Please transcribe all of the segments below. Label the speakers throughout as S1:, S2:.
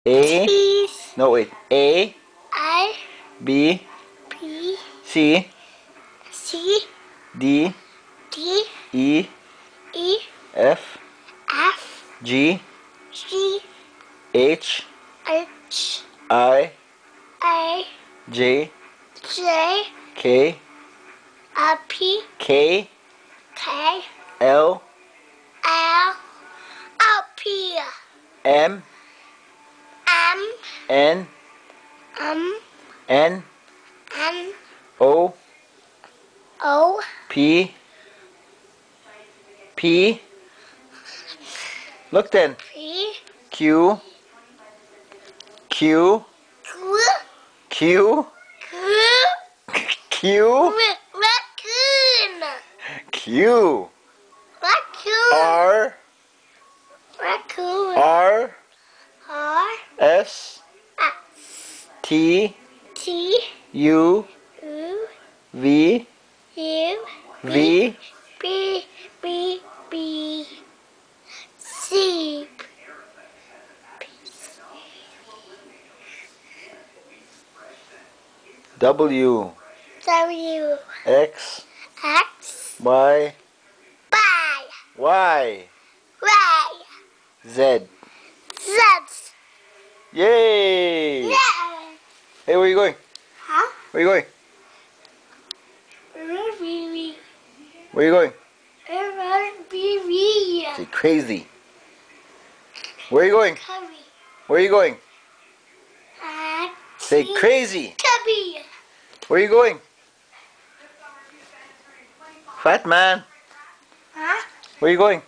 S1: A.
S2: Cheese.
S1: No, wait. A.
S2: I.
S1: B.
S2: B.
S1: C.
S2: C.
S1: D.
S2: D.
S1: E.
S2: E.
S1: F.
S2: F.
S1: G.
S2: G.
S1: H.
S2: H.
S1: I.
S2: A.
S1: J.
S2: J.
S1: K.
S2: P.
S1: K.
S2: K.
S1: L.
S2: L. P.
S1: M.
S2: M.
S1: N.
S2: M.
S1: N.
S2: N.
S1: O.
S2: O.
S1: P. P. Look then.
S2: P.
S1: Q. Q.
S2: Q.
S1: Q. Q.
S2: Raccoon.
S1: Q.
S2: Raccoon.
S1: R.
S2: Raccoon.
S1: R.
S2: R.
S1: S.
S2: S.
S1: T.
S2: T.
S1: U.
S2: U.
S1: V.
S2: U.
S1: V.
S2: B. B. B. C.
S1: W.
S2: W.
S1: X.
S2: X.
S1: Y.
S2: Y.
S1: Y.
S2: Y.
S1: Z.
S2: Z.
S1: Yay!
S2: Yeah.
S1: Hey, where are you going?
S2: Huh?
S1: Where are you going?
S2: Baby.
S1: Where are you going?
S2: Baby.
S1: Say crazy. Where are you going?
S2: Cubby.
S1: Where are you going? Say crazy.
S2: Cubby.
S1: Where are you going? Fat man.
S2: Huh?
S1: Where are you going?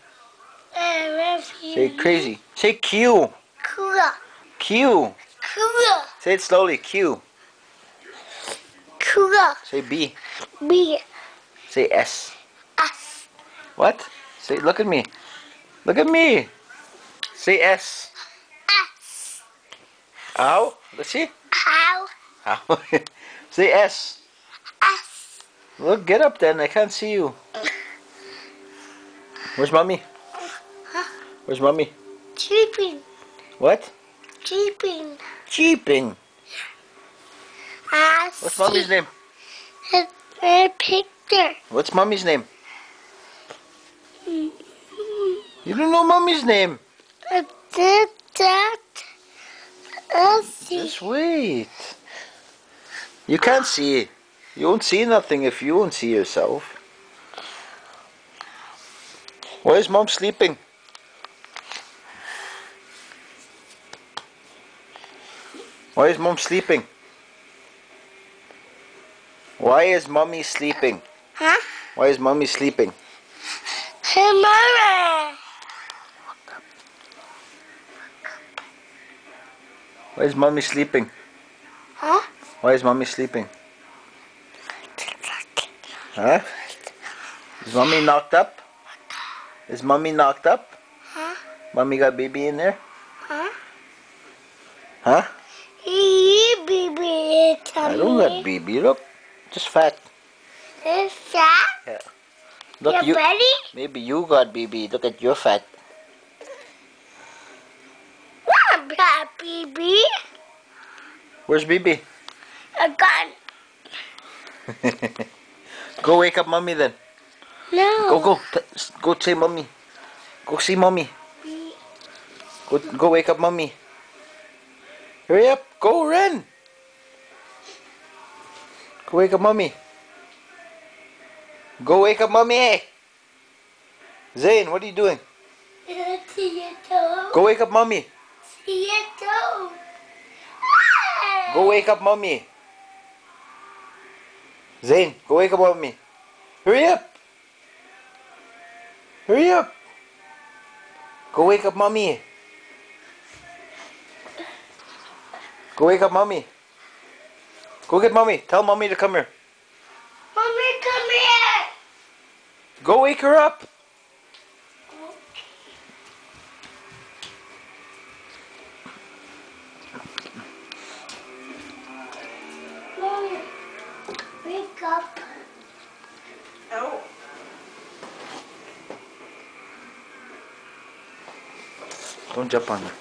S1: Say crazy. Say Q.
S2: Cool.
S1: Q.
S2: Cool.
S1: Say it slowly. Q.
S2: Cool.
S1: Say B.
S2: B.
S1: Say S.
S2: S.
S1: What? Say, look at me. Look at me. Say S.
S2: S.
S1: Ow. Let's see.
S2: How?
S1: Ow. Say S.
S2: S.
S1: Look, get up then. I can't see you. Where's mommy?
S2: Huh?
S1: Where's mommy?
S2: Cheeping.
S1: What?
S2: Cheeping.
S1: Cheeping. What's mommy's name?
S2: A picture.
S1: What's mommy's name? You don't know mommy's name. Just wait. You can't see. You won't see nothing if you won't see yourself. Why is mom sleeping? Why is mom sleeping? Why is mommy sleeping?
S2: Huh?
S1: Why is mommy sleeping?
S2: Hey, Mama.
S1: Why is mommy sleeping?
S2: Huh?
S1: Why is mommy sleeping? Huh? Is mommy knocked up? Is mommy knocked up?
S2: Huh?
S1: Mommy got baby in there?
S2: Huh?
S1: Huh?
S2: Baby,
S1: I don't got baby. Look, just fat.
S2: Is that?
S1: Yeah. Look,
S2: You ready?
S1: Maybe you got baby. Look at your fat.
S2: I'm got baby.
S1: Where's baby?
S2: A gun.
S1: Go wake up mommy then.
S2: No.
S1: Go say mommy. Go see mommy. Go wake up mommy. Hurry up. Go run. Go wake up mommy. Go wake up mommy. Zane, what are you doing?
S2: See your toe.
S1: Go wake up mommy.
S2: See your toe.
S1: Go wake up mommy. Zane, go wake up mommy. Hurry up. Hurry up. Go wake up mommy. Go wake up mommy. Go get mommy. Tell mommy to come here.
S2: Mommy, come here.
S1: Go wake her up.
S2: Mommy, wake up.
S3: Oh.
S1: Don't jump on her.